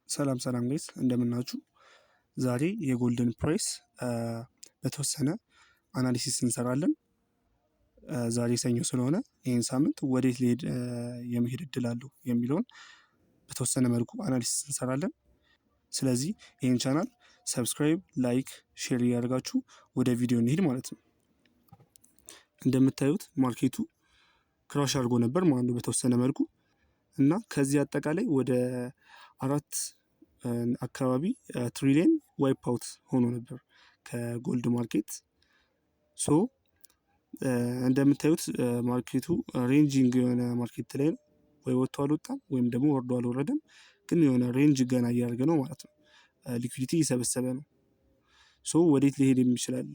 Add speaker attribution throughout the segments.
Speaker 1: ሰላም ጋይስ እንደምናችሁ። ዛሬ የጎልደን ፕራይስ በተወሰነ አናሊሲስ እንሰራለን። ዛሬ ሰኞ ስለሆነ ይህን ሳምንት ወዴት ሊሄድ የመሄድ እድል አለው የሚለውን በተወሰነ መልኩ አናሊሲስ እንሰራለን። ስለዚህ ይህን ቻናል ሰብስክራይብ፣ ላይክ፣ ሼር እያደርጋችሁ ወደ ቪዲዮ እንሄድ ማለት ነው። እንደምታዩት ማርኬቱ ክራሽ አድርጎ ነበር ማለት ነው በተወሰነ መልኩ እና ከዚህ አጠቃላይ ወደ 4 አካባቢ ትሪሊየን ዋይፕ አውት ሆኖ ነበር ከጎልድ ማርኬት። ሶ እንደምታዩት ማርኬቱ ሬንጂንግ የሆነ ማርኬት ላይ ነው። ወይ ወጥቶ አልወጣም ወይም ደግሞ ወርዶ አልወረደም፣ ግን የሆነ ሬንጅ ገና እያደረገ ነው ማለት ነው። ሊኩዊዲቲ እየሰበሰበ ነው። ሶ ወዴት ሊሄድ ይችላል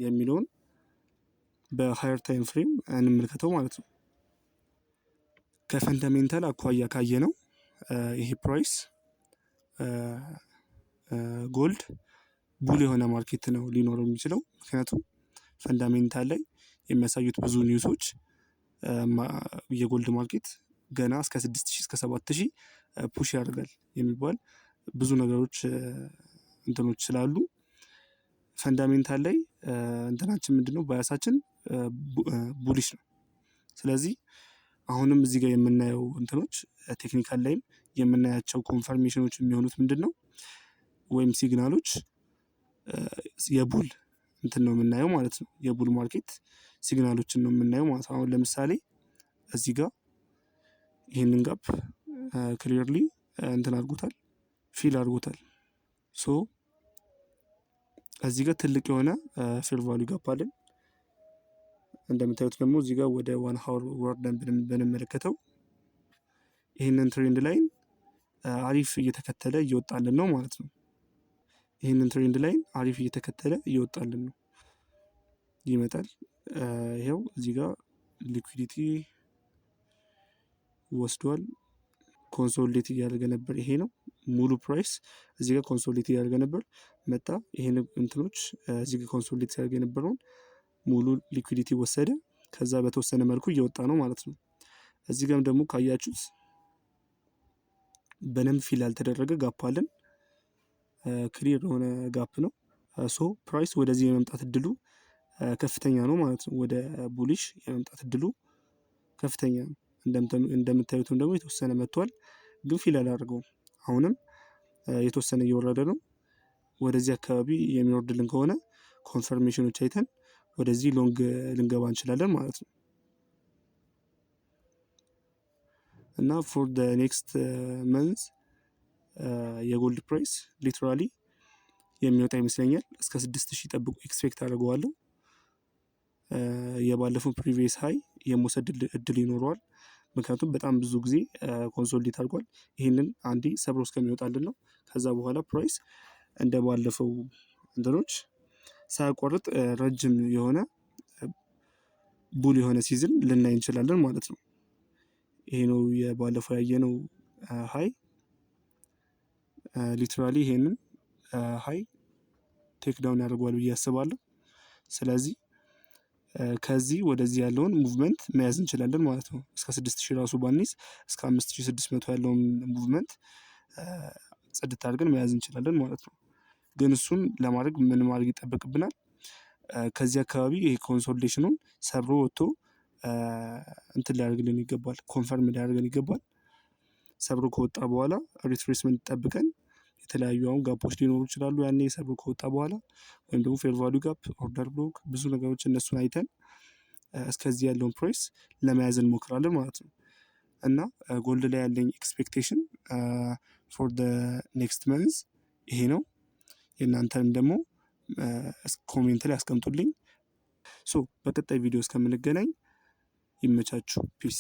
Speaker 1: የሚለውን በሃየር ታይም ፍሬም እንመልከተው ማለት ነው። ከፈንዳሜንታል አኳያ ካየ ነው ይሄ ፕራይስ ጎልድ ቡል የሆነ ማርኬት ነው ሊኖረው የሚችለው። ምክንያቱም ፈንዳሜንታል ላይ የሚያሳዩት ብዙ ኒውሶች የጎልድ ማርኬት ገና እስከ 6000 እስከ 7000 ፑሽ ያደርጋል የሚባል ብዙ ነገሮች እንትኖች ስላሉ ፈንዳሜንታል ላይ እንትናችን ምንድነው ባያሳችን ቡሊሽ ነው። ስለዚህ አሁንም እዚህ ጋር የምናየው እንትኖች ቴክኒካል ላይም የምናያቸው ኮንፈርሜሽኖች የሚሆኑት ምንድነው ወይም ሲግናሎች የቡል እንትን ነው የምናየው ማለት ነው። የቡል ማርኬት ሲግናሎችን ነው የምናየው ማለት ነው። አሁን ለምሳሌ እዚህ ጋር ይሄንን ጋፕ ክሊርሊ እንትን አድርጎታል፣ ፊል አድርጎታል። ሶ እዚህ ጋር ትልቅ የሆነ ፌር ቫልዩ ጋፕ አለን። እንደምታዩት ደግሞ እዚህ ጋር ወደ 1 ሃወር ወርደን ብንመለከተው ይሄንን ትሬንድ ላይን አሪፍ እየተከተለ እየወጣልን ነው ማለት ነው። ይሄንን ትሬንድ ላይን አሪፍ እየተከተለ እየወጣልን ነው ይመጣል። ይሄው እዚህ ጋር ሊኩዊዲቲ ወስዷል፣ ኮንሶሊዴት እያደረገ ነበር። ይሄ ነው ሙሉ ፕራይስ እዚህ ጋር ኮንሶሊዴት እያደረገ ነበር፣ መጣ። ይሄን እንትኖች እዚህ ጋር ኮንሶሊዴት ያደረገ የነበረውን ሙሉ ሊኩዊዲቲ ወሰደ። ከዛ በተወሰነ መልኩ እየወጣ ነው ማለት ነው። እዚህ ጋርም ደግሞ ካያችሁት በደንብ ፊል ያልተደረገ ጋፕ አለን። ክሊር የሆነ ጋፕ ነው። ሶ ፕራይስ ወደዚህ የመምጣት እድሉ ከፍተኛ ነው ማለት ነው። ወደ ቡሊሽ የመምጣት እድሉ ከፍተኛ ነው። እንደምታዩትም ደግሞ የተወሰነ መጥቷል፣ ግን ፊል አላደረገውም። አሁንም የተወሰነ እየወረደ ነው። ወደዚህ አካባቢ የሚወርድልን ከሆነ ኮንፈርሜሽኖች አይተን ወደዚህ ሎንግ ልንገባ እንችላለን ማለት ነው። እና ፎር ደ ኔክስት መንዝ የጎልድ ፕራይስ ሊትራሊ የሚወጣ ይመስለኛል። እስከ 6000 ጠብቁ፣ ኤክስፔክት አድርገዋለሁ። የባለፈው ፕሪቪየስ ሃይ የመውሰድ እድል ይኖረዋል። ምክንያቱም በጣም ብዙ ጊዜ ኮንሶሊዴት አድርጓል። ይህንን አንዴ ሰብሮ እስከሚወጣልን ነው። ከዛ በኋላ ፕራይስ እንደ ባለፈው እንትኖች ሳያቋርጥ ረጅም የሆነ ቡል የሆነ ሲዝን ልናይ እንችላለን ማለት ነው። ይሄ ነው የባለፈው ያየነው ሃይ። ሊትራሊ ይሄንን ሃይ ቴክ ዳውን ያደርገዋል ብዬ አስባለሁ። ስለዚህ ከዚህ ወደዚህ ያለውን ሙቭመንት መያዝ እንችላለን ማለት ነው። እስከ 6000 ራሱ ባንይዝ እስከ 5600 ያለውን ሙቭመንት ጽድት አድርገን መያዝ እንችላለን ማለት ነው። ግን እሱን ለማድረግ ምን ማድረግ ይጠበቅብናል? ከዚህ አካባቢ ይሄ ኮንሶሊዴሽኑን ሰብሮ ወጥቶ እንትን ሊያደርግልን ይገባል፣ ኮንፈርም ሊያደርገን ይገባል። ሰብሮ ከወጣ በኋላ ሪትሬስመንት ጠብቀን የተለያዩ አሁን ጋፖች ሊኖሩ ይችላሉ። ያኔ ሰብሮ ከወጣ በኋላ ወይም ደግሞ ፌር ቫልዩ ጋፕ፣ ኦርደር ብሎክ፣ ብዙ ነገሮች እነሱን አይተን እስከዚህ ያለውን ፕራይስ ለመያዝ እንሞክራለን ማለት ነው። እና ጎልድ ላይ ያለኝ ኤክስፔክቴሽን ፎር ደ ኔክስት መንዝ ይሄ ነው። የእናንተንም ደግሞ ኮሜንት ላይ አስቀምጡልኝ። ሶ በቀጣይ ቪዲዮ እስከምንገናኝ ይመቻችሁ። ፒስ